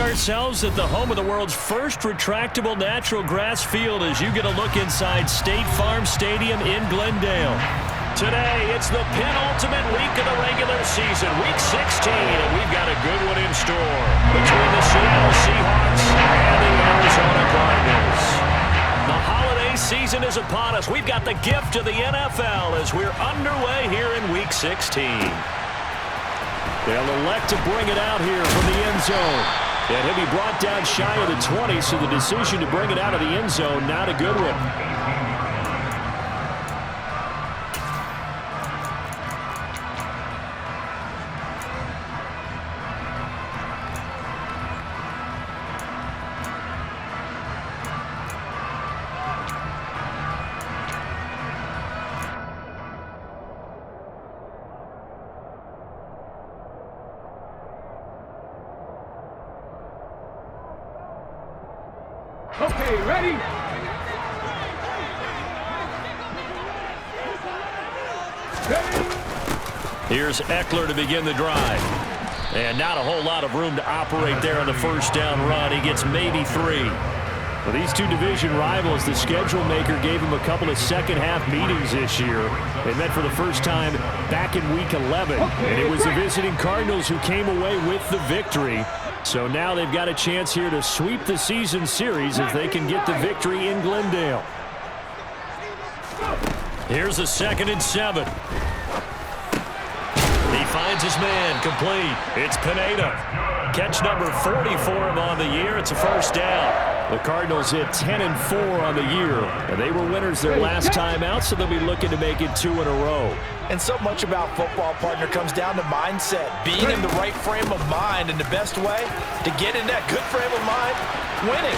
ourselves at the home of the world's first retractable natural grass field as you get a look inside State Farm Stadium in Glendale. Today, it's the penultimate week of the regular season, week 16, and we've got a good one in store between the Seattle Seahawks and the Arizona Cardinals. The holiday season is upon us. We've got the gift of the NFL as we're underway here in week 16. They'll elect to bring it out here from the end zone. And he'll be brought down shy of the 20, so the decision to bring it out of the end zone, not a good one. Okay, ready? Here's Eckler to begin the drive. And not a whole lot of room to operate there on the first down run. He gets maybe 3. For these two division rivals, the schedule maker gave him a couple of second-half meetings this year. They met for the first time back in Week 11. And it was the visiting Cardinals who came away with the victory. So now they've got a chance here to sweep the season series if they can get the victory in Glendale. Here's a 2nd and 7. He finds his man complete. It's Pineda. Catch number 40 for him on the year. It's a first down. The Cardinals hit 10-4 on the year, and they were winners their last time out, so they'll be looking to make it 2 in a row. And so much about football, partner, comes down to mindset, being in the right frame of mind, and the best way to get in that good frame of mind, winning.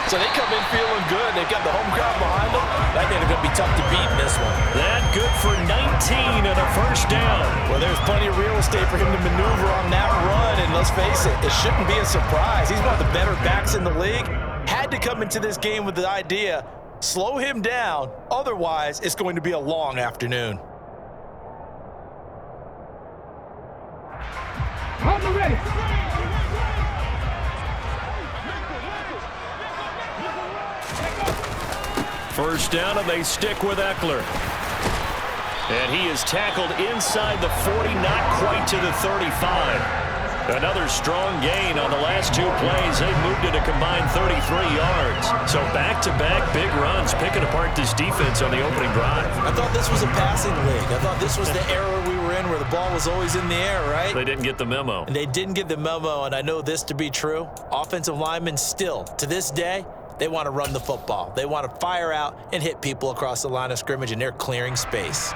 So they come in feeling good. They've got the home crowd behind them. I think they're going to be tough to beat in this one. That good for 19 and a first down. Well, there's plenty of real estate for him to maneuver on that run, and let's face it, it shouldn't be a surprise. He's one of the better backs in the league. Had to come into this game with the idea, slow him down, otherwise it's going to be a long afternoon. I'm ready. First down, and they stick with Eckler. And he is tackled inside the 40, not quite to the 35. Another strong gain on the last 2 plays. They moved it a combined 33 yards. So back-to-back big runs, picking apart this defense on the opening drive. I thought this was a passing league. I thought this was the era we were in where the ball was always in the air, right? They didn't get the memo. And they didn't get the memo, and I know this to be true. Offensive linemen still, to this day, they want to run the football. They want to fire out and hit people across the line of scrimmage, and they're clearing space.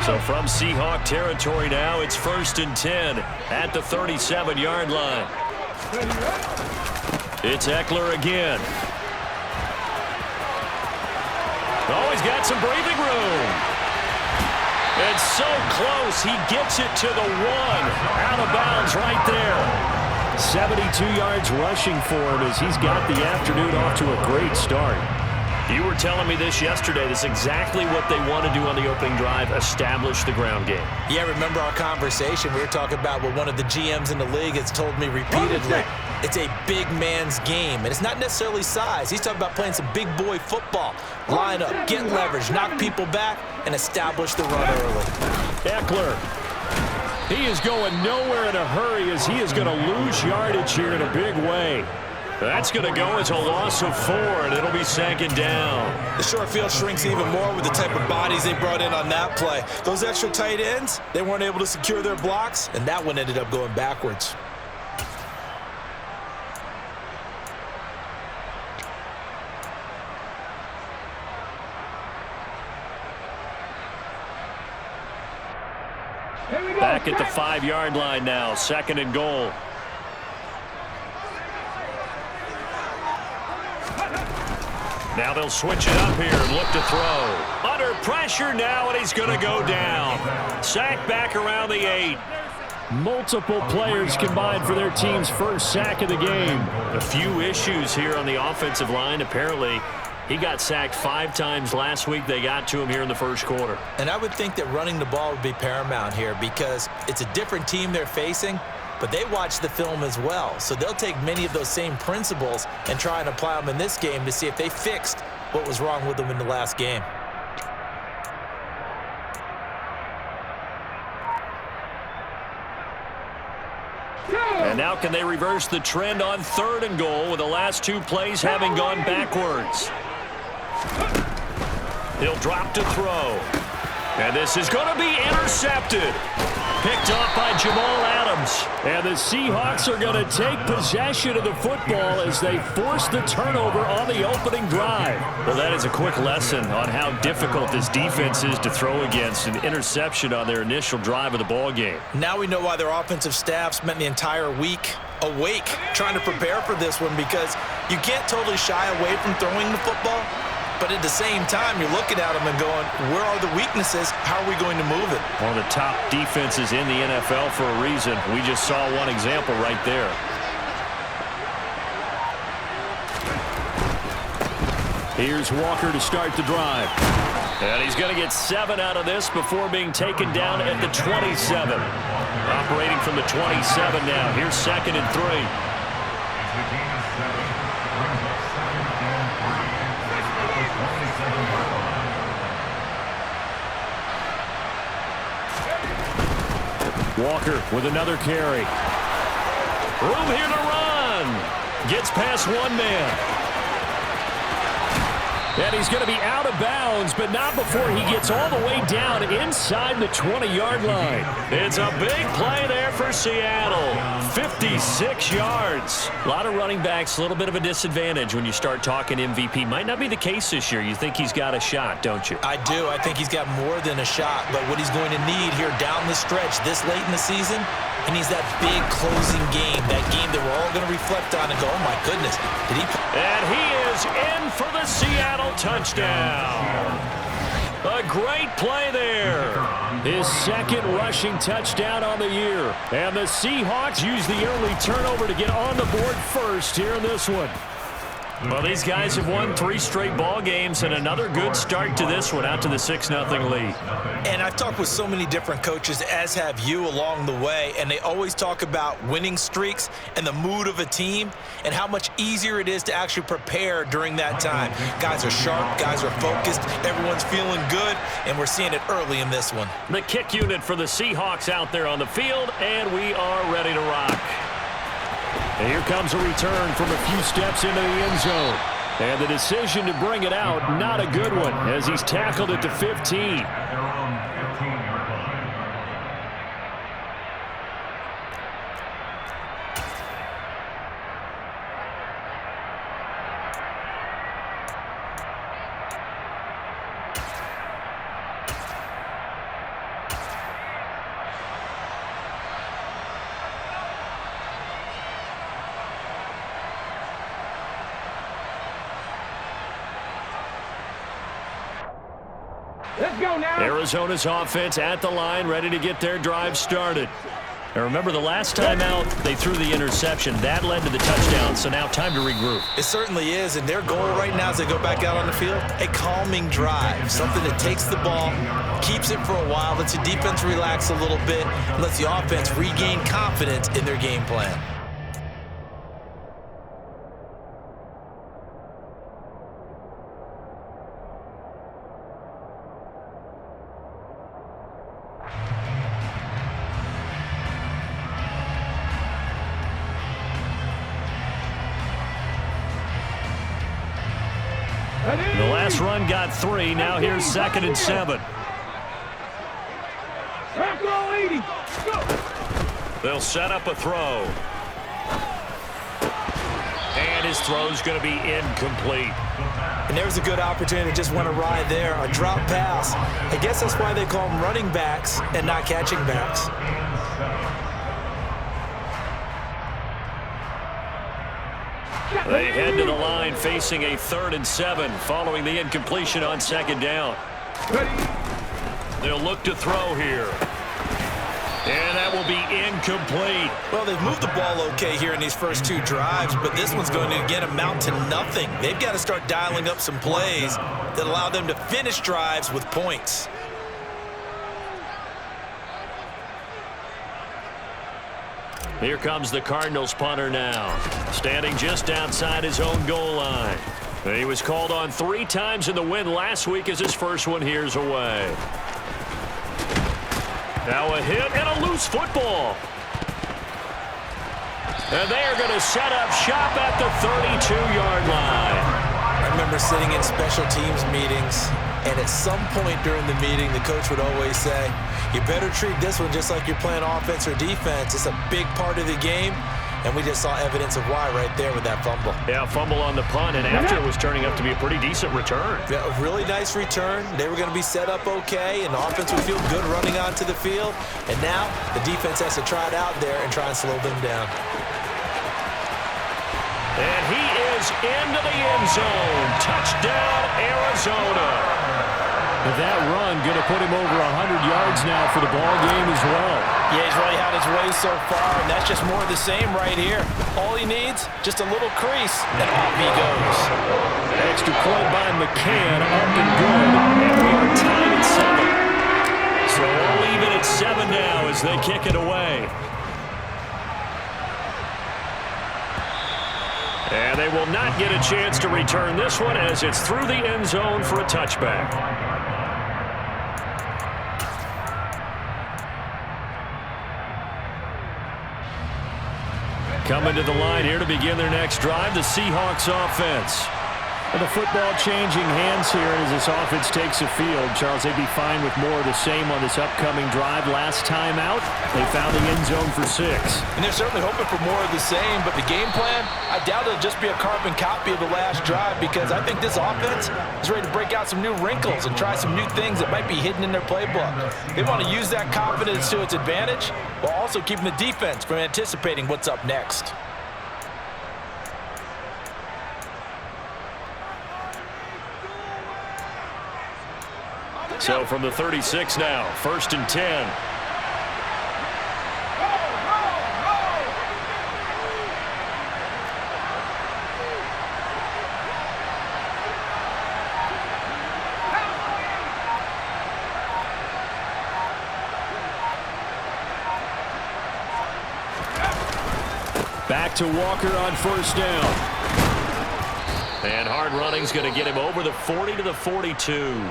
So from Seahawk territory now, it's 1st and 10 at the 37-yard line. It's Eckler again. Oh, he's got some breathing room. It's so close. He gets it to the 1. Out of bounds right there. 72 yards rushing for him as he's got the afternoon off to a great start. You were telling me this yesterday. This is exactly what they want to do on the opening drive, establish the ground game. Yeah, remember our conversation? We were talking about what one of the GMs in the league has told me repeatedly. It's a big man's game, and it's not necessarily size. He's talking about playing some big boy football. Line up, get leverage, knock people back, and establish the run early. Eckler. He is going nowhere in a hurry as he is going to lose yardage here in a big way. That's going to go as a loss of 4, and it'll be 2nd down. The short field shrinks even more with the type of bodies they brought in on that play. Those extra tight ends, they weren't able to secure their blocks, and that one ended up going backwards. Back at the 5-yard line now, 2nd and goal. Now they'll switch it up here and look to throw. Under pressure now, and he's going to go down. Sack back around the 8. Multiple players combined for their team's first sack of the game. A few issues here on the offensive line. Apparently, He got sacked 5 times last week. They got to him here in the first quarter. And I would think that running the ball would be paramount here because it's a different team they're facing, but they watch the film as well. So they'll take many of those same principles and try and apply them in this game to see if they fixed what was wrong with them in the last game. And now can they reverse the trend on 3rd and goal with the last 2 plays having gone backwards? He'll drop to throw. And this is going to be intercepted. Picked off by Jamal Adams. And the Seahawks are going to take possession of the football as they force the turnover on the opening drive. Well, that is a quick lesson on how difficult this defense is to throw against. An interception on their initial drive of the ball game. Now we know why their offensive staff spent the entire week awake trying to prepare for this one, because you can't totally shy away from throwing the football. But at the same time, you're looking at them and going, where are the weaknesses? How are we going to move it? One of the top defenses in the NFL for a reason. We just saw one example right there. Here's Walker to start the drive. And he's going to get 7 out of this before being taken down at the 27. Operating from the 27 now. Here's 2nd and 3. Walker with another carry. Room here to run. Gets past 1 man. And he's going to be out of bounds, but not before he gets all the way down inside the 20-yard line. It's a big play there for Seattle. 56 yards. A lot of running backs, a little bit of a disadvantage when you start talking MVP. Might not be the case this year. You think he's got a shot, don't you? I do. I think he's got more than a shot, but what he's going to need here down the stretch this late in the season, he needs that big closing game, that game that we're all going to reflect on and go, oh my goodness, did he? And he is in for the Seattle touchdown. A great play there. His 2nd rushing touchdown on the year. And the Seahawks use the early turnover to get on the board first here in this one. Well, these guys have won 3 straight ball games, and another good start to this one, out to the 6-0 lead. And I've talked with so many different coaches, as have you, along the way, and they always talk about winning streaks and the mood of a team and how much easier it is to actually prepare during that time. Guys are sharp, guys are focused, everyone's feeling good, and we're seeing it early in this one. The kick unit for the Seahawks out there on the field, and we are ready to rock. And here comes a return from a few steps into the end zone. And the decision to bring it out, not a good one, as he's tackled at the 15. Let's go now. Arizona's offense at the line, ready to get their drive started. And remember, the last time out, they threw the interception. That led to the touchdown, so now time to regroup. It certainly is, and their goal right now as they go back out on the field, a calming drive, something that takes the ball, keeps it for a while, lets the defense relax a little bit, and lets the offense regain confidence in their game plan. The last run got 3. Now here's 2nd and 7. They'll set up a throw. And his throw's going to be incomplete. And there's a good opportunity to just want to ride there, a drop pass. I guess that's why they call them running backs and not catching backs. They head to the line facing a 3rd and 7 following the incompletion on 2nd down. They'll look to throw here. And that will be incomplete. Well, they've moved the ball okay here in these first two drives, but this one's going to again amount to nothing. They've got to start dialing up some plays that allow them to finish drives with points. Here comes the Cardinals punter now, standing just outside his own goal line. He was called on 3 times in the win last week as his first one here's away. Now a hit and a loose football. And they are going to set up shop at the 32-yard line. I remember sitting in special teams meetings, and at some point during the meeting, the coach would always say, you better treat this one just like you're playing offense or defense. It's a big part of the game, and we just saw evidence of why right there with that fumble. Yeah, fumble on the punt, and after it was turning up to be a pretty decent return. Yeah, a really nice return. They were going to be set up okay, and the offense would feel good running onto the field. And now the defense has to try it out there and try and slow them down. And he is into the end zone. Touchdown, Arizona. That run going to put him over 100 yards now for the ball game as well. Yeah, he's really had his way so far, and that's just more of the same right here. All he needs, just a little crease, and off he goes. Extra point by McCann, up and good, and we are tied at 7. So all even at 7 now as they kick it away. And they will not get a chance to return this one as it's through the end zone for a touchback. Coming to the line here to begin their next drive, the Seahawks offense. And the football changing hands here as this offense takes the field. Charles, they'd be fine with more of the same on this upcoming drive. Last time out, they found the end zone for 6. And they're certainly hoping for more of the same, but the game plan, I doubt it'll just be a carbon copy of the last drive because I think this offense is ready to break out some new wrinkles and try some new things that might be hidden in their playbook. They want to use that confidence to its advantage while also keeping the defense from anticipating what's up next. So from the 36 now, 1st and 10. Back to Walker on 1st down. And hard running's going to get him over the 40 to the 42.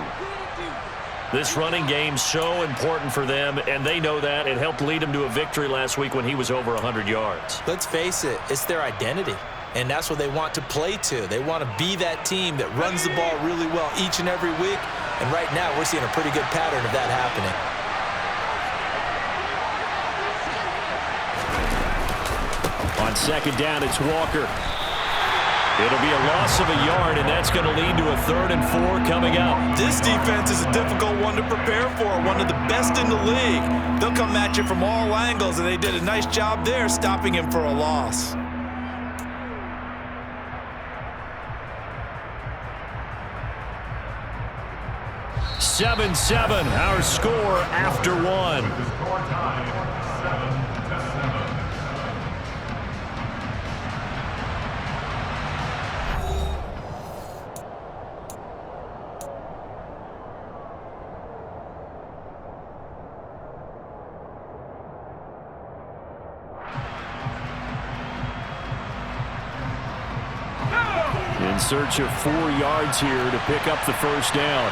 This running game's so important for them, and they know that. It helped lead them to a victory last week when he was over 100 yards. Let's face it, it's their identity, and that's what they want to play to. They want to be that team that runs the ball really well each and every week, and right now we're seeing a pretty good pattern of that happening. On 2nd down, it's Walker. It'll be a loss of a yard, and that's going to lead to a 3rd and 4 coming up. This defense is a difficult one to prepare for, one of the best in the league. They'll come at you from all angles, and they did a nice job there stopping him for a loss. Seven, our score after 1. In search of 4 yards here to pick up the 1st down.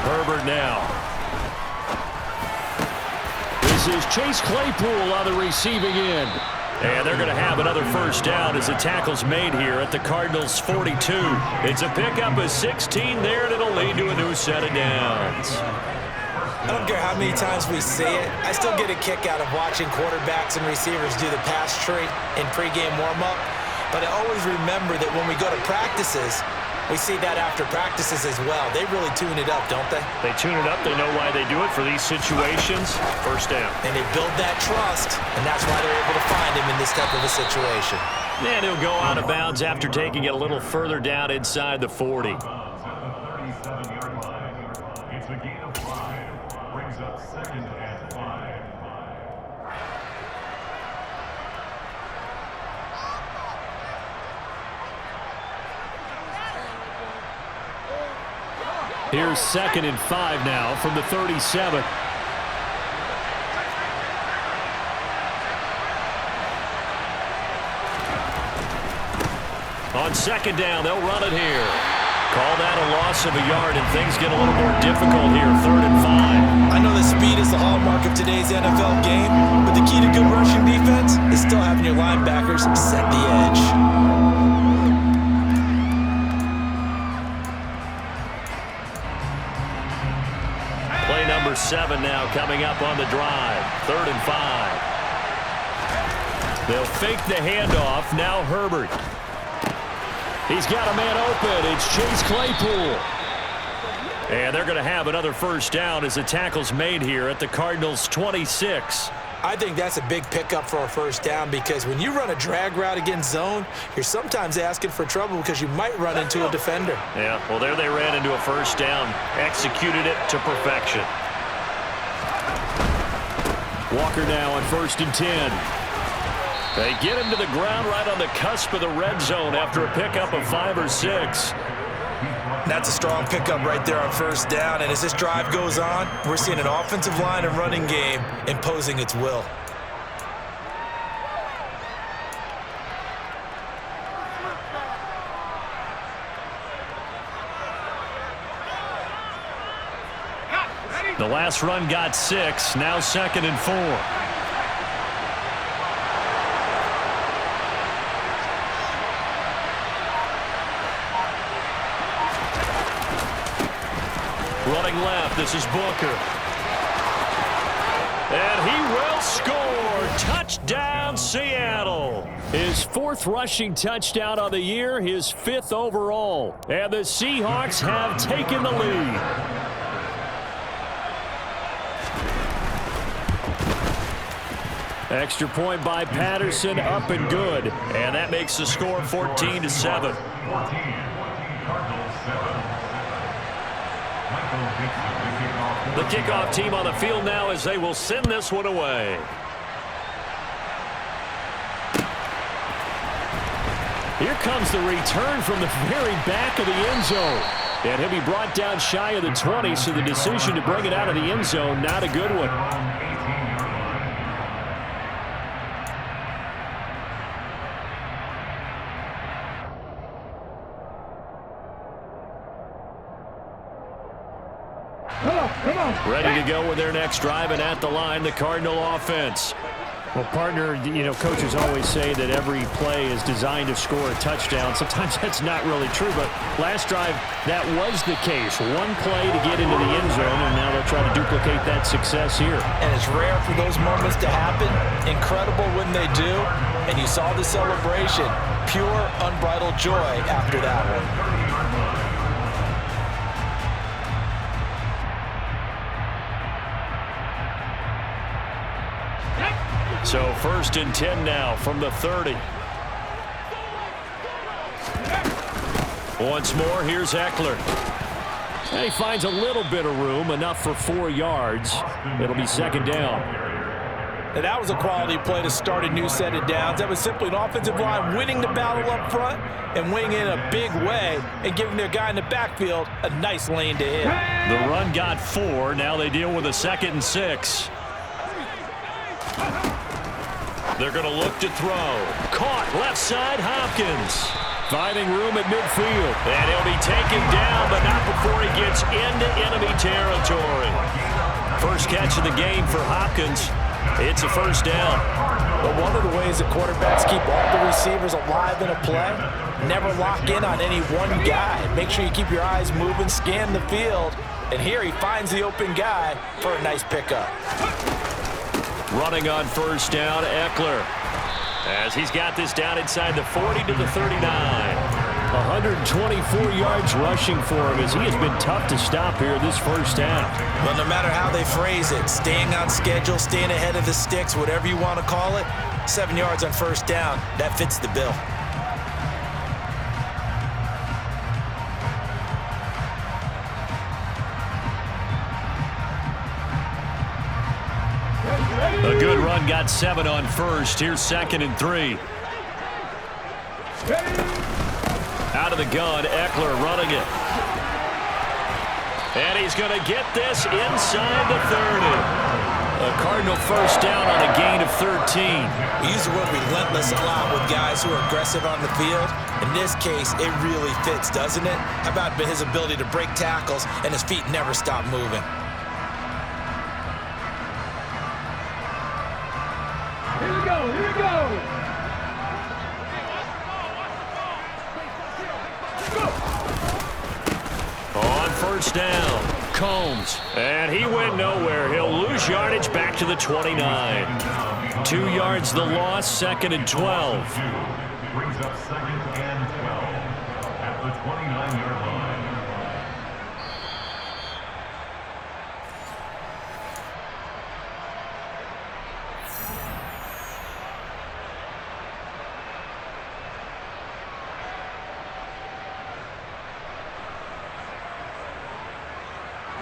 Herbert now. This is Chase Claypool on the receiving end. And they're going to have another 1st down as the tackle's made here at the Cardinals' 42. It's a pickup of 16 there, and it'll lead to a new set of downs. I don't care how many times we see it. I still get a kick out of watching quarterbacks and receivers do the pass tree in pregame warm-up. But I always remember that when we go to practices, we see that after practices as well. They really tune it up, don't they? They tune it up. They know why they do it for these situations. 1st down. And they build that trust, and that's why they're able to find him in this type of a situation. And he'll go out of bounds after taking it a little further down inside the 40. makes a gain of 5. Brings up 2nd and 5. Here's 2nd and 5 now from the 37. On 2nd down, they'll run it here. Call that a loss of a yard, and things get a little more difficult here, 3rd and 5. I know that speed is the hallmark of today's NFL game, but the key to good rushing defense is still having your linebackers set the edge. Play number 7 now coming up on the drive. 3rd and 5. They'll fake the handoff. Now Herbert. He's got a man open. It's Chase Claypool. And they're going to have another first down as the tackle's made here at the Cardinals' 26. I think that's a big pickup for a first down because when you run a drag route against zone, you're sometimes asking for trouble because you might run into a defender. Yeah, well, there they ran into a first down. Executed it to perfection. Walker now on 1st and 10. They get him to the ground right on the cusp of the red zone after a pickup of 5 or 6. That's a strong pickup right there on first down. And as this drive goes on, we're seeing an offensive line and running game imposing its will. The last run got 6. Now 2nd and 4. Running left, this is Booker. And he will score. Touchdown, Seattle. His 4th rushing touchdown of the year, his 5th overall. And the Seahawks have taken the lead. Extra point by Patterson, up and good. And that makes the score 14-7. The kickoff team on the field now as they will send this one away. Here comes the return from the very back of the end zone. And he'll be brought down shy of the 20, so the decision to bring it out of the end zone, not a good one. Ready to go with their next drive, and at the line, the Cardinal offense. Well, partner, coaches always say that every play is designed to score a touchdown. Sometimes that's not really true, but last drive, that was the case. One play to get into the end zone, and now they'll try to duplicate that success here. And it's rare for those moments to happen. Incredible when they do. And you saw the celebration. Pure, unbridled joy after that one. So 1st and 10 now from the 30. Once more, here's Eckler. And he finds a little bit of room, enough for 4 yards. It'll be 2nd down. And that was a quality play to start a new set of downs. That was simply an offensive line winning the battle up front and winning it in a big way and giving their guy in the backfield a nice lane to hit. The run got 4. Now they deal with a 2nd and 6. They're going to look to throw. Caught left side, Hopkins. Finding room at midfield. And he'll be taken down, but not before he gets into enemy territory. First catch of the game for Hopkins. It's a first down. But one of the ways that quarterbacks keep all the receivers alive in a play, never lock in on any one guy. Make sure you keep your eyes moving, scan the field. And here he finds the open guy for a nice pickup. Running on first down, Eckler. As he's got this down inside the 40 to the 39. 124 yards rushing for him as he has been tough to stop here this first half. Well, no matter how they phrase it, staying on schedule, staying ahead of the sticks, whatever you want to call it, 7 yards on first down, that fits the bill. A good run got 7 on first. Here's 2nd and 3. Out of the gun, Eckler running it. And he's going to get this inside the 30. A Cardinal first down on a gain of 13. We use the word relentless a lot with guys who are aggressive on the field. In this case, it really fits, doesn't it? How about his ability to break tackles and his feet never stop moving? Here we go, here we go. On first down, Combs. And he went nowhere. He'll lose yardage back to the 29. 2 yards the loss, 2nd and 12. Brings up 2nd and 12 at the 29-yard line.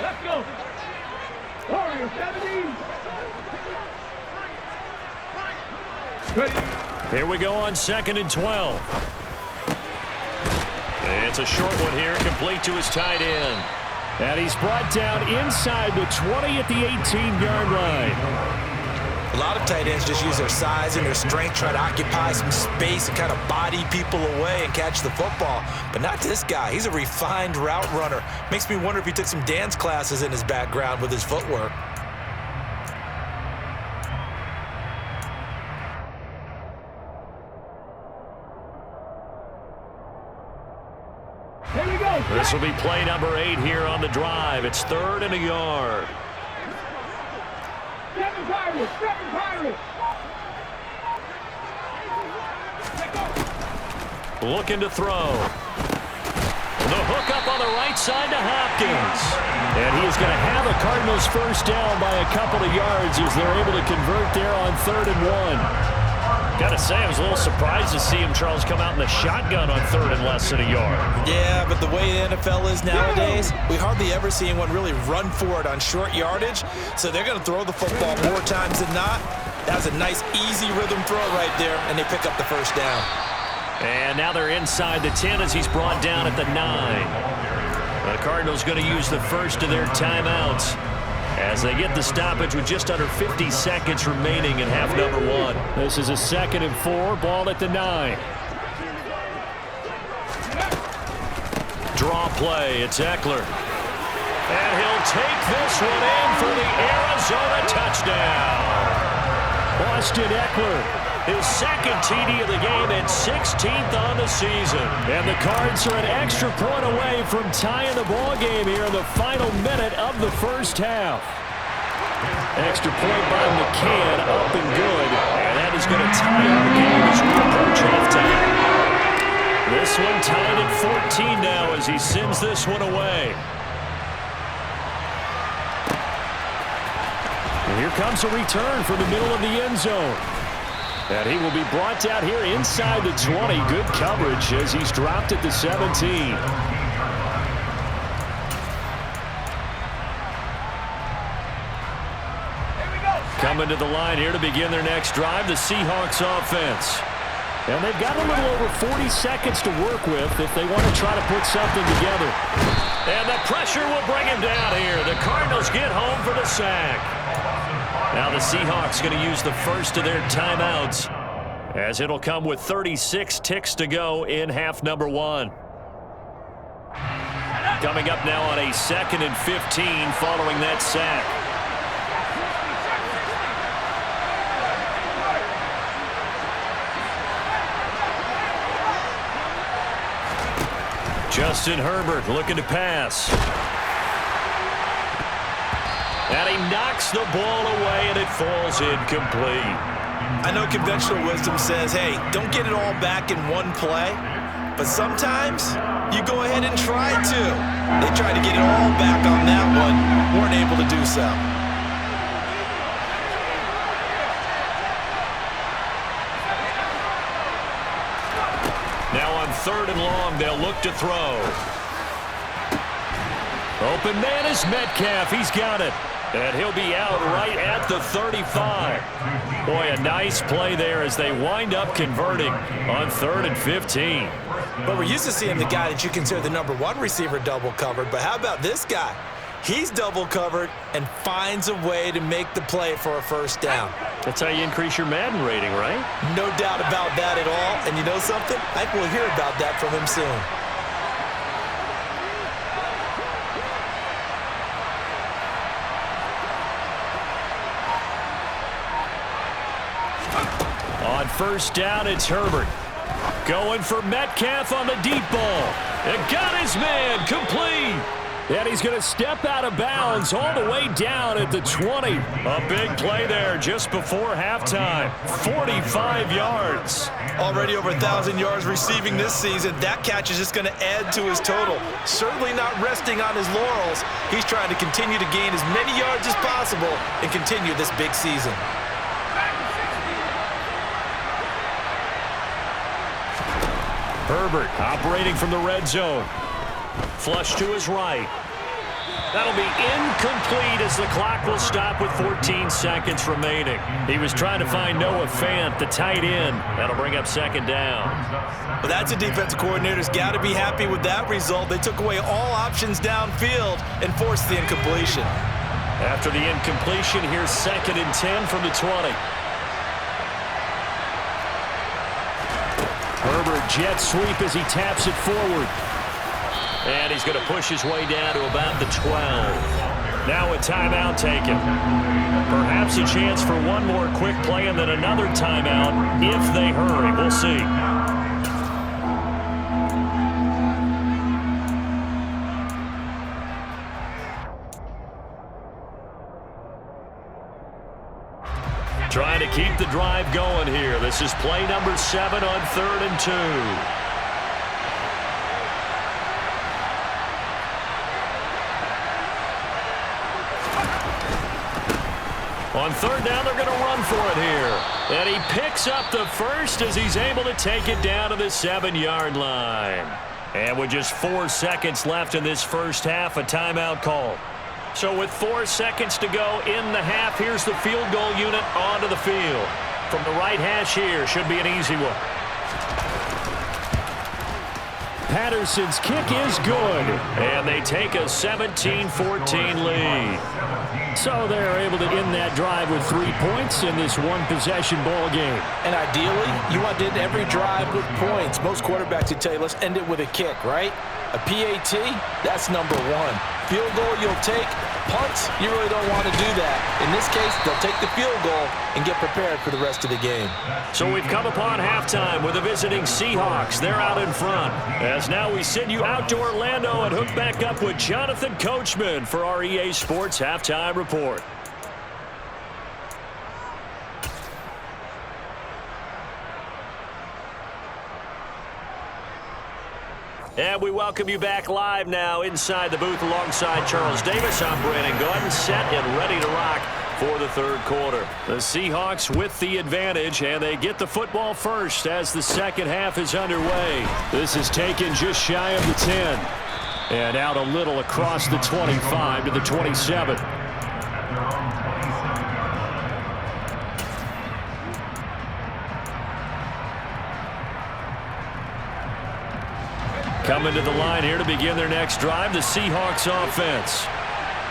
Let's go. Warrior 70. Ready. Here we go on 2nd and 12. It's a short one here, complete to his tight end. And he's brought down inside the 20 at the 18-yard line. A lot of tight ends just use their size and their strength, try to occupy some space and kind of body people away and catch the football. But not this guy. He's a refined route runner. Makes me wonder if he took some dance classes in his background with his footwork. Here we go. This will be play number 8 here on the drive. It's 3rd and a yard. Seven Pirates, seven Pirates. Looking to throw. The hook up on the right side to Hopkins. And he is going to have the Cardinals first down by a couple of yards as they're able to convert there on 3rd and 1. Got to say, I was a little surprised to see him, Charles, come out in the shotgun on 3rd and less than a yard. Yeah, but the way the NFL is nowadays, we hardly ever see anyone really run for it on short yardage. So they're going to throw the football more times than not. That was a nice, easy rhythm throw right there, and they pick up the first down. And now they're inside the 10 as he's brought down at the 9. The Cardinals going to use the first of their timeouts as they get the stoppage with just under 50 seconds remaining in half number 1. This is a 2nd and 4, ball at the 9. Draw play, it's Eckler. And he'll take this one in for the Arizona touchdown. Austin Eckler, his 2nd TD of the game and 16th on the season. And the Cards are an extra point away from tying the ball game here in the final minute of the first half. Extra point by McCann, up and good. And that is going to tie our game as we approach halftime. This one tied at 14 now as he sends this one away. And here comes a return from the middle of the end zone. And he will be brought down here inside the 20. Good coverage as he's dropped at the 17. Coming to the line here to begin their next drive, the Seahawks offense. And they've got a little over 40 seconds to work with if they want to try to put something together. And the pressure will bring him down here. The Cardinals get home for the sack. Now the Seahawks going to use the first of their timeouts as it'll come with 36 ticks to go in half number 1. Coming up now on a 2nd and 15 following that sack. Justin Herbert looking to pass. And he knocks the ball away, and it falls incomplete. I know conventional wisdom says, hey, don't get it all back in one play. But sometimes you go ahead and try to. They tried to get it all back on that one. Weren't able to do so. Now on 3rd and long, they'll look to throw. Open man is Metcalf. He's got it. And he'll be out right at the 35. Boy, a nice play there as they wind up converting on 3rd and 15. But we're used to seeing the guy that you consider the #1 receiver double covered. But how about this guy? He's double covered and finds a way to make the play for a first down. That's how you increase your Madden rating, right? No doubt about that at all. And you know something? I think we'll hear about that from him soon. On first down, it's Herbert. Going for Metcalf on the deep ball. And got his man complete. And he's going to step out of bounds all the way down at the 20. A big play there just before halftime. 45 yards. Already over 1,000 yards receiving this season. That catch is just going to add to his total. Certainly not resting on his laurels. He's trying to continue to gain as many yards as possible and continue this big season. Herbert operating from the red zone. Flush to his right. That'll be incomplete as the clock will stop with 14 seconds remaining. He was trying to find Noah Fant, the tight end. That'll bring up 2nd down. Well, that's a defensive coordinator's got to be happy with that result. They took away all options downfield and forced the incompletion. After the incompletion, here's 2nd and 10 from the 20. Herbert jet sweep as he taps it forward. And he's going to push his way down to about the 12. Now a timeout taken. Perhaps a chance for one more quick play and then another timeout if they hurry. We'll see. Trying to keep the drive going here. This is play number 7 on 3rd and 2. On 3rd down, they're going to run for it here. And he picks up the first as he's able to take it down to the 7-yard line. And with just 4 seconds left in this first half, a timeout call. So with 4 seconds to go in the half, here's the field goal unit onto the field. From the right hash here, should be an easy one. Patterson's kick is good. And they take a 17-14 lead. So they're able to end that drive with 3 points in this one-possession ball game. And ideally, you want to end every drive with points. Most quarterbacks would tell you, let's end it with a kick, right? A PAT, that's number 1. Field goal you'll take. Punts, you really don't want to do that. In this case, they'll take the field goal and get prepared for the rest of the game. So we've come upon halftime with the visiting Seahawks. They're out in front. As now we send you out to Orlando and hook back up with Jonathan Coachman for our EA Sports Halftime Report. And we welcome you back live now inside the booth alongside Charles Davis. I'm Brandon Gordon, set and ready to rock for the 3rd quarter. The Seahawks with the advantage, and they get the football first as the 2nd half is underway. This is taken just shy of the 10. And out a little across the 25 to the 27. Coming to the line here to begin their next drive, the Seahawks offense.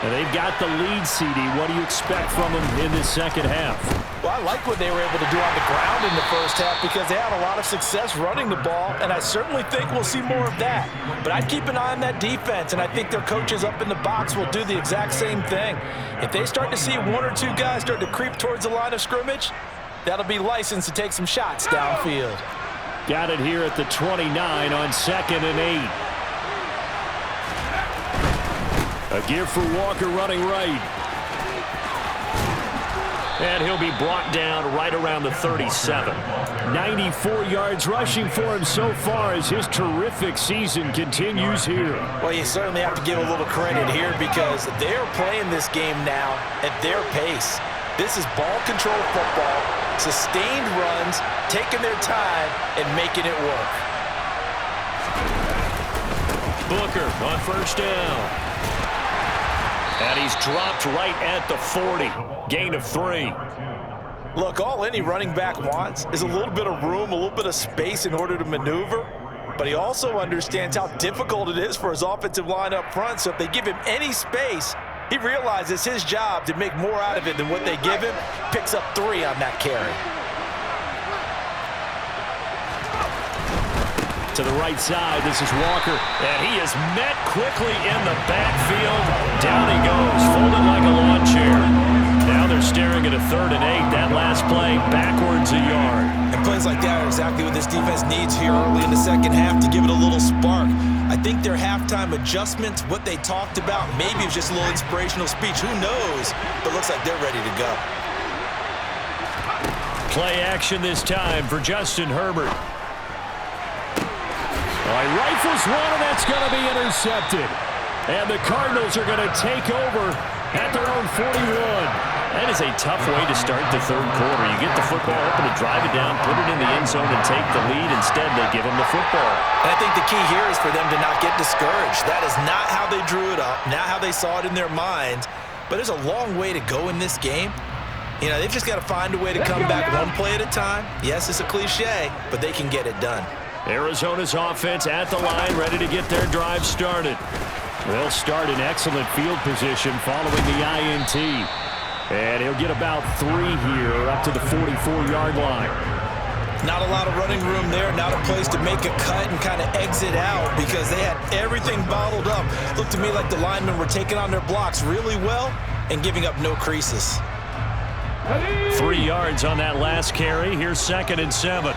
And they've got the lead, CD. What do you expect from them in this 2nd half? Well, I like what they were able to do on the ground in the first half because they had a lot of success running the ball, and I certainly think we'll see more of that. But I'd keep an eye on that defense, and I think their coaches up in the box will do the exact same thing. If they start to see 1 or 2 guys start to creep towards the line of scrimmage, that'll be licensed to take some shots downfield. Got it here at the 29 on 2nd and 8. A give for Walker running right. And he'll be brought down right around the 37. 94 yards rushing for him so far as his terrific season continues here. Well, you certainly have to give a little credit here because they're playing this game now at their pace. This is ball control football, sustained runs, taking their time, and making it work. Booker on first down. And he's dropped right at the 40. Gain of 3. Look, all any running back wants is a little bit of room, a little bit of space in order to maneuver. But he also understands how difficult it is for his offensive line up front. So if they give him any space, he realizes his job to make more out of it than what they give him. Picks up 3 on that carry. To the right side, this is Walker. And he is met quickly in the backfield. Down he goes, folded like a lawn chair. Now they're staring at a 3rd and 8. That last play, backwards a yard. And plays like that are exactly what this defense needs here early in the second half to give it a little spark. I think their halftime adjustments, what they talked about, maybe it was just a little inspirational speech. Who knows? But looks like they're ready to go. Play action this time for Justin Herbert. He rifles one, and that's going to be intercepted. And the Cardinals are going to take over at their own 41. That is a tough way to start the 3rd quarter. You get the football open to drive it down, put it in the end zone, and take the lead. Instead, they give them the football. And I think the key here is for them to not get discouraged. That is not how they drew it up, not how they saw it in their minds. But there's a long way to go in this game. You know, they've just got to find a way to come back one play at a time. Yes, it's a cliche, but they can get it done. Arizona's offense at the line, ready to get their drive started. They'll start in excellent field position following the INT. And he'll get about 3 here up to the 44-yard line. Not a lot of running room there, not a place to make a cut and kind of exit out because they had everything bottled up. Looked to me like the linemen were taking on their blocks really well and giving up no creases. 3 yards on that last carry. Here's 2nd and 7.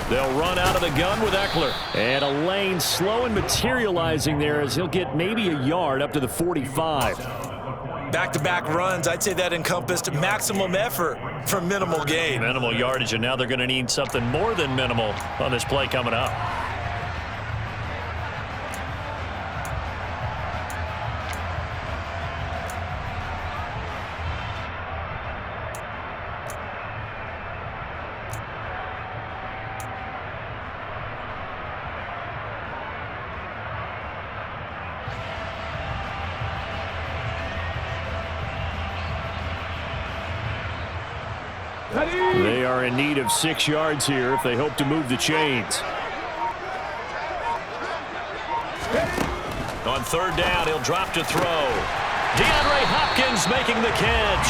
They'll run out of the gun with Eckler. And a lane slow and materializing there as he'll get maybe a yard up to the 45. Back-to-back runs, I'd say that encompassed maximum effort for minimal gain. Minimal yardage, and now they're going to need something more than minimal on this play coming up. They are in need of 6 yards here if they hope to move the chains. On 3rd down, he'll drop to throw. DeAndre Hopkins making the catch.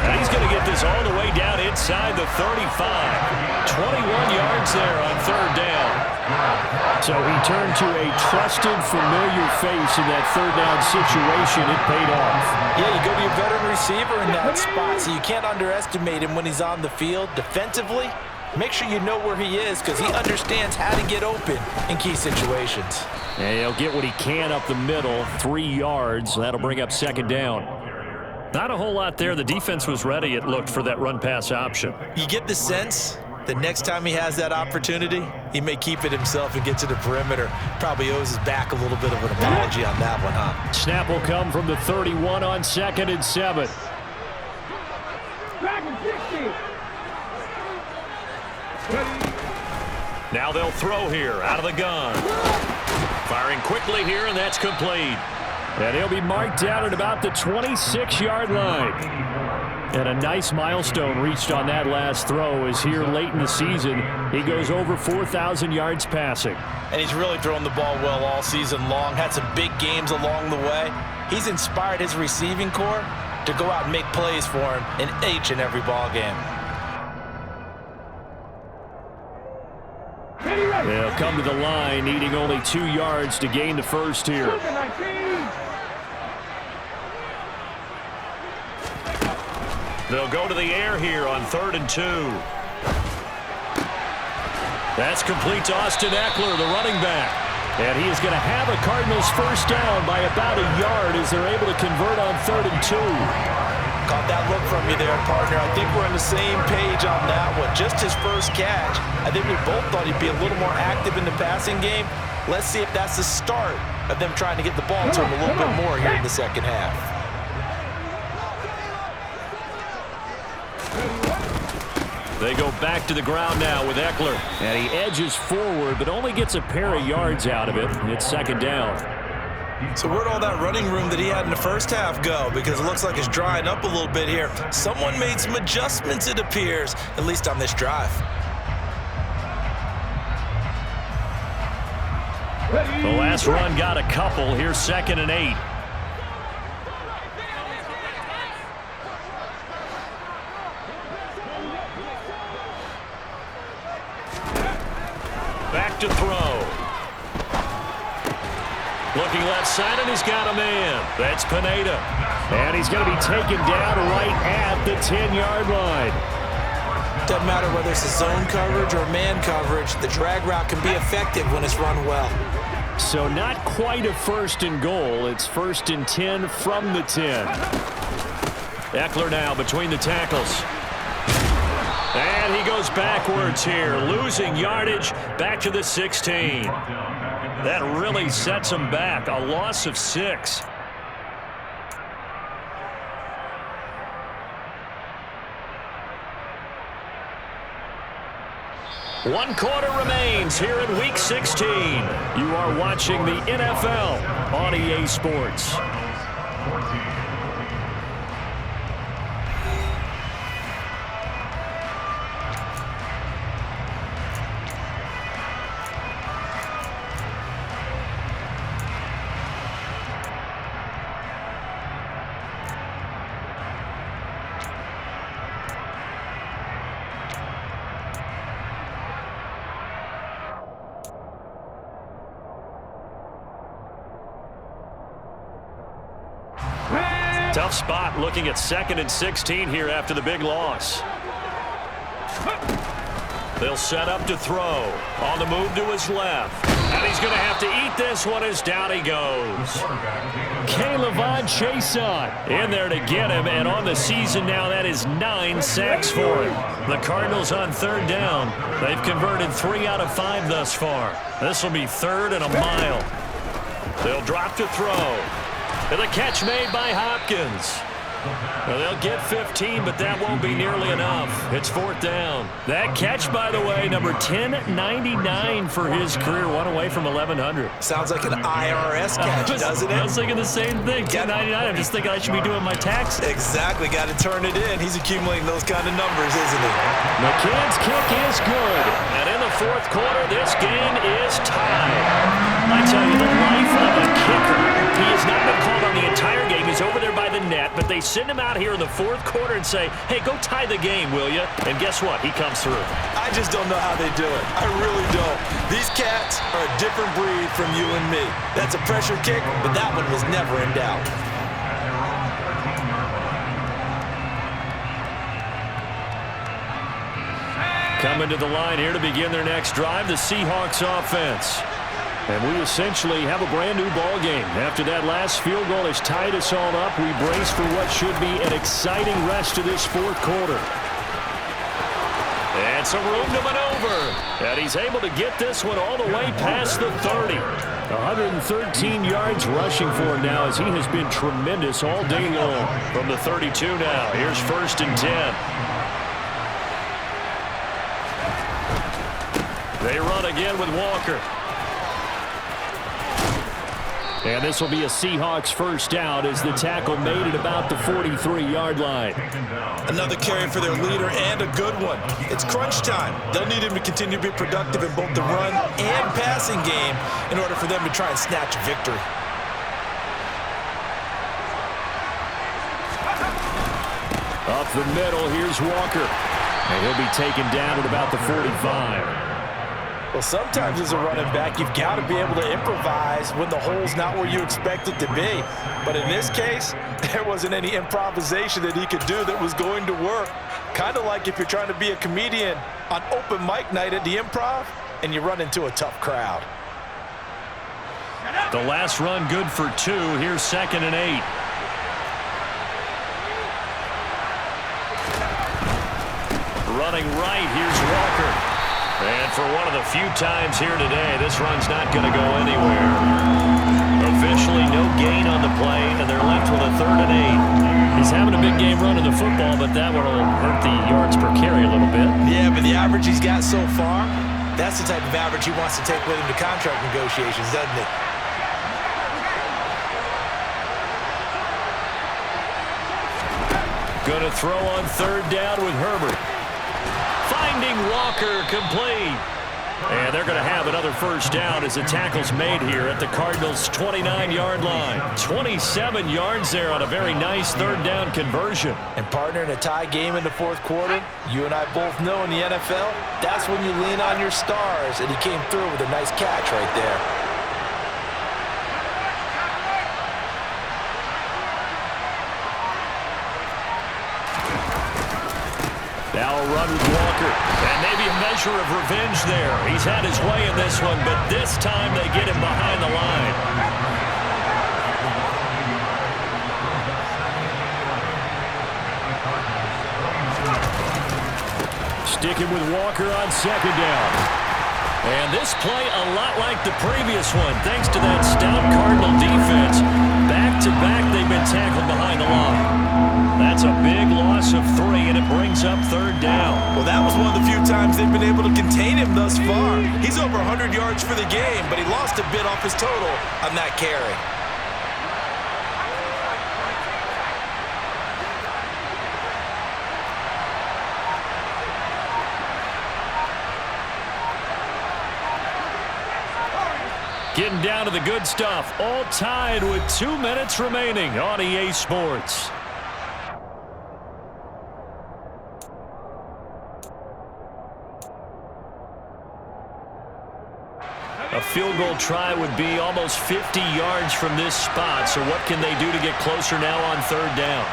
And he's going to get this all the way down inside the 35. 21 yards there on 3rd down. So he turned to a trusted, familiar face in that 3rd down situation. It paid off. Yeah, you go to your veteran receiver in that spot, so you can't underestimate him when he's on the field. Defensively, make sure you know where he is because he understands how to get open in key situations. And he'll get what he can up the middle, 3 yards. That'll bring up 2nd down. Not a whole lot there. The defense was ready, it looked, for that run-pass option. You get the sense that next time he has that opportunity, he may keep it himself and get to the perimeter. Probably owes his back a little bit of an apology on that one, huh? Snap will come from the 31 on 2nd and 7. Back and 60. Now they'll throw here out of the gun. Firing quickly here, and that's complete. And he'll be marked down at about the 26-yard line. And a nice milestone reached on that last throw as here late in the season, he goes over 4,000 yards passing. And he's really thrown the ball well all season long, had some big games along the way. He's inspired his receiving corps to go out and make plays for him in each and every ball game. They'll come to the line, needing only 2 yards to gain the first here. They'll go to the air here on 3rd and 2. That's complete to Austin Eckler, the running back. And he is going to have a Cardinals first down by about a yard as they're able to convert on 3rd and 2. Caught that look from you there, partner. I think we're on the same page on that one. Just his first catch. I think we both thought he'd be a little more active in the passing game. Let's see if that's the start of them trying to get the ball to him a little bit more here in the second half. They go back to the ground now with Eckler. And he edges forward, but only gets a pair of yards out of it. It's second down. So where'd all that running room that he had in the first half go? Because it looks like it's drying up a little bit here. Someone made some adjustments, it appears, at least on this drive. The last run got a couple. Here's 2nd and 8. Back to throw. Looking left side, and he's got a man. That's Pineda. And he's going to be taken down right at the 10-yard line. Doesn't matter whether it's a zone coverage or man coverage, the drag route can be effective when it's run well. So not quite a 1st and goal. It's 1st and 10 from the 10. Eckler now between the tackles. And he goes backwards here, losing yardage back to the 16. That really sets him back. A loss of 6. One quarter remains here in Week 16. You are watching the NFL on EA Sports. Tough spot looking at 2nd and 16 here after the big loss. They'll set up to throw. On the move to his left. And he's going to have to eat this one as down he goes. K'Lavon Chaisson in there to get him. And on the season now, that is 9 sacks for him. The Cardinals on 3rd down. They've converted 3 out of 5 thus far. This will be 3rd and a mile. They'll drop to throw. And the catch made by Hopkins. Well, they'll get 15, but that won't be nearly enough. It's 4th down. That catch, by the way, number 1099 for his career, one away from 1,100. Sounds like an IRS catch, doesn't it? I was thinking the same thing. 1099. I'm just thinking I should be doing my taxes. Exactly. Got to turn it in. He's accumulating those kind of numbers, isn't he? McCann's kick is good. And in the 4th quarter, this game is tied. I tell you, the life of a kicker. He has not been called on the entire game. He's over there by the net, but they send him out here in the 4th quarter and say, hey, go tie the game, will you? And guess what? He comes through. I just don't know how they do it. I really don't. These cats are a different breed from you and me. That's a pressure kick, but that one was never in doubt. Coming to the line here to begin their next drive, the Seahawks offense. And we essentially have a brand-new ball game. After that last field goal has tied us all up, we brace for what should be an exciting rest of this 4th quarter. And some room to maneuver. And he's able to get this one all the way past the 30. 113 yards rushing for him now as he has been tremendous all day long. From the 32 now, here's 1st and 10. They run again with Walker. And this will be a Seahawks 1st down as the tackle made at about the 43-yard line. Another carry for their leader and a good one. It's crunch time. They'll need him to continue to be productive in both the run and passing game in order for them to try and snatch a victory. Up the middle, here's Walker. And he'll be taken down at about the 45. Well, sometimes as a running back, you've got to be able to improvise when the hole's not where you expect it to be. But in this case, there wasn't any improvisation that he could do that was going to work. Kind of like if you're trying to be a comedian on open mic night at the Improv and you run into a tough crowd. The last run good for 2. Here's 2nd and 8. Running right, here's Walker. And for one of the few times here today, this run's not going to go anywhere. Officially no gain on the play, and they're left with a 3rd and 8. He's having a big game running the football, but that one will hurt the yards per carry a little bit. Yeah, but the average he's got so far, that's the type of average he wants to take with him to contract negotiations, doesn't it? Going to throw on third down with Herbert. Finding Walker, complete. And they're going to have another first down as the tackle's made here at the Cardinals' 29-yard line. 27 yards there on a very nice third down conversion. And partner, in a tie game in the fourth quarter, you and I both know in the NFL, that's when you lean on your stars, and he came through with a nice catch right there. Now a run with Walker, and maybe a measure of revenge there. He's had his way in this one, but this time they get him behind the line. Sticking with Walker on second down. And this play a lot like the previous one, thanks to that stout Cardinal defense. Back-to-back, they've been tackled behind the line. That's a big loss of 3, and it brings up third down. Well, that was one of the few times they've been able to contain him thus far. He's over 100 yards for the game, but he lost a bit off his total on that carry. Getting down to the good stuff, all tied with 2 minutes remaining on EA Sports. A field goal try would be almost 50 yards from this spot, so what can they do to get closer now on third down?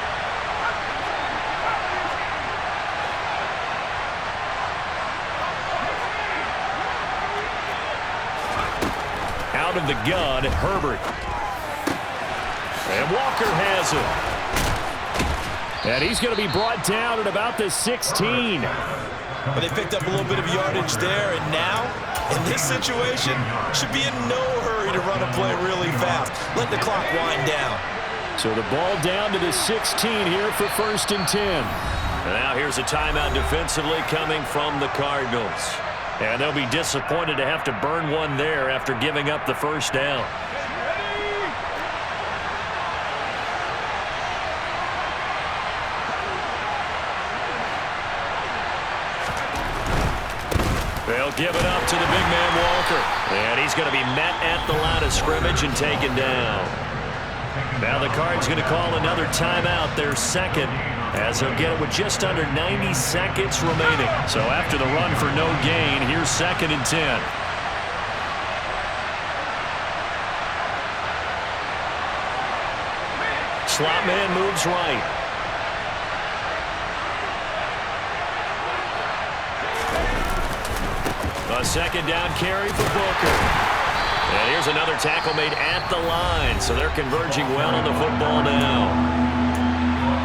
Out of the gun, Herbert. And Walker has it. And he's going to be brought down at about the 16. But they picked up a little bit of yardage there, and now, in this situation, should be in no hurry to run a play really fast. Let the clock wind down. So the ball down to the 16 here for 1st and 10. And now here's a timeout defensively coming from the Cardinals. And they'll be disappointed to have to burn one there after giving up the first down. They'll give it up to the big man Walker. And he's going to be met at the line of scrimmage and taken down. Now the Cards going to call another timeout, their second, as they'll get it with just under 90 seconds remaining. So after the run for no gain, here's 2nd and 10. Slot man moves right. A second down carry for Booker. And here's another tackle made at the line, so they're converging well on the football now.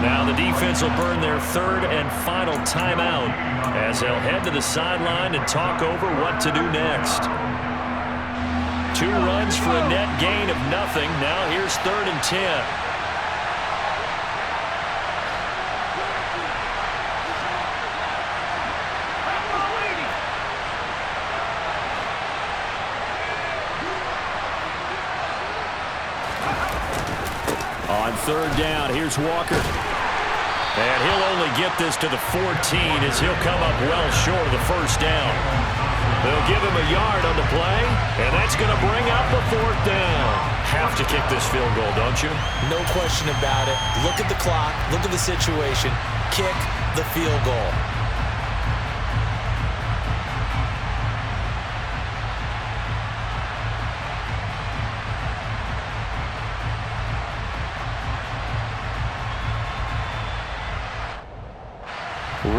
Now the defense will burn their 3rd and final timeout as they'll head to the sideline and talk over what to do next. 2 runs for a net gain of nothing. Now here's 3rd and 10. On 3rd down, here's Walker. And he'll only get this to the 14 as he'll come up well short of the first down. They'll give him a yard on the play, and that's going to bring up a 4th down. Have to kick this field goal, don't you? No question about it. Look at the clock. Look at the situation. Kick the field goal.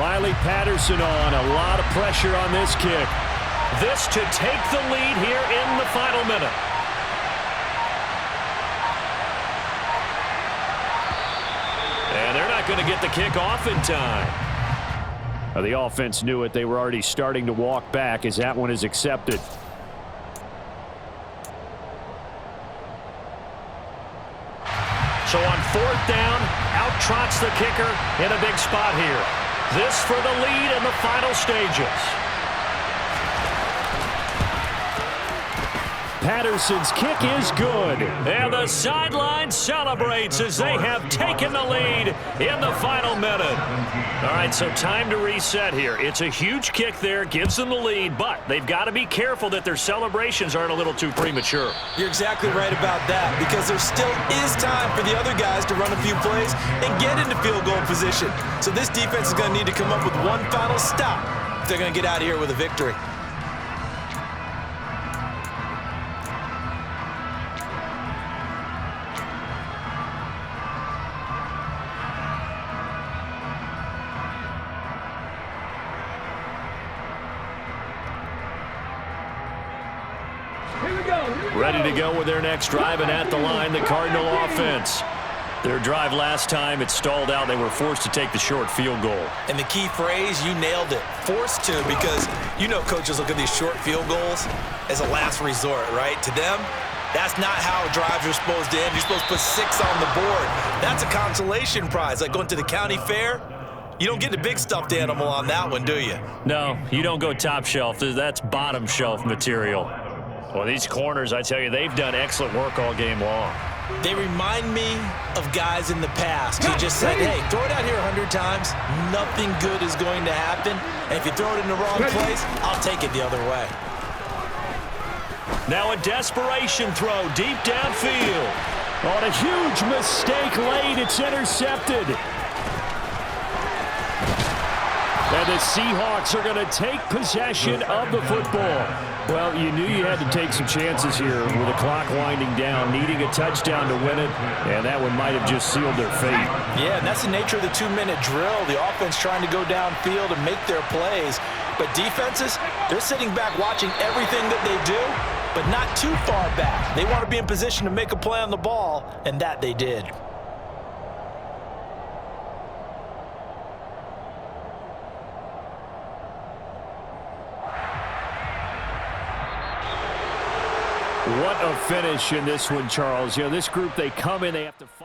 Riley Patterson on. A lot of pressure on this kick. This to take the lead here in the final minute. And they're not going to get the kick off in time. The offense knew it. They were already starting to walk back as that one is accepted. So on 4th down, out trots the kicker in a big spot here. This for the lead in the final stages. Patterson's kick is good. And the sideline celebrates as they have taken the lead in the final minute. All right, so time to reset here. It's a huge kick there, gives them the lead, but they've got to be careful that their celebrations aren't a little too premature. You're exactly right about that, because there still is time for the other guys to run a few plays and get into field goal position. So this defense is going to need to come up with one final stop if they're going to get out of here with a victory. Ready to go with their next drive, and at the line, the Cardinal offense. Their drive last time, it stalled out. They were forced to take the short field goal. And the key phrase, you nailed it, forced to, because you know coaches look at these short field goals as a last resort, right? To them, that's not how drives are supposed to end. You're supposed to put 6 on the board. That's a consolation prize, like going to the county fair. You don't get a big stuffed animal on that one, do you? No, you don't go top shelf. That's bottom shelf material. Well, these corners, I tell you, they've done excellent work all game long. They remind me of guys in the past who just said, hey, throw it out here 100 times, nothing good is going to happen, and if you throw it in the wrong place, I'll take it the other way. Now a desperation throw deep downfield. On a huge mistake late, it's intercepted. And the Seahawks are going to take possession of the football. Well, you knew you had to take some chances here with the clock winding down, needing a touchdown to win it, and that one might have just sealed their fate. Yeah, and that's the nature of the 2-minute drill. The offense trying to go downfield and make their plays. But defenses, they're sitting back watching everything that they do, but not too far back. They want to be in position to make a play on the ball, and that they did. What a finish in this one, Charles. You know, this group, they come in, they have to fight.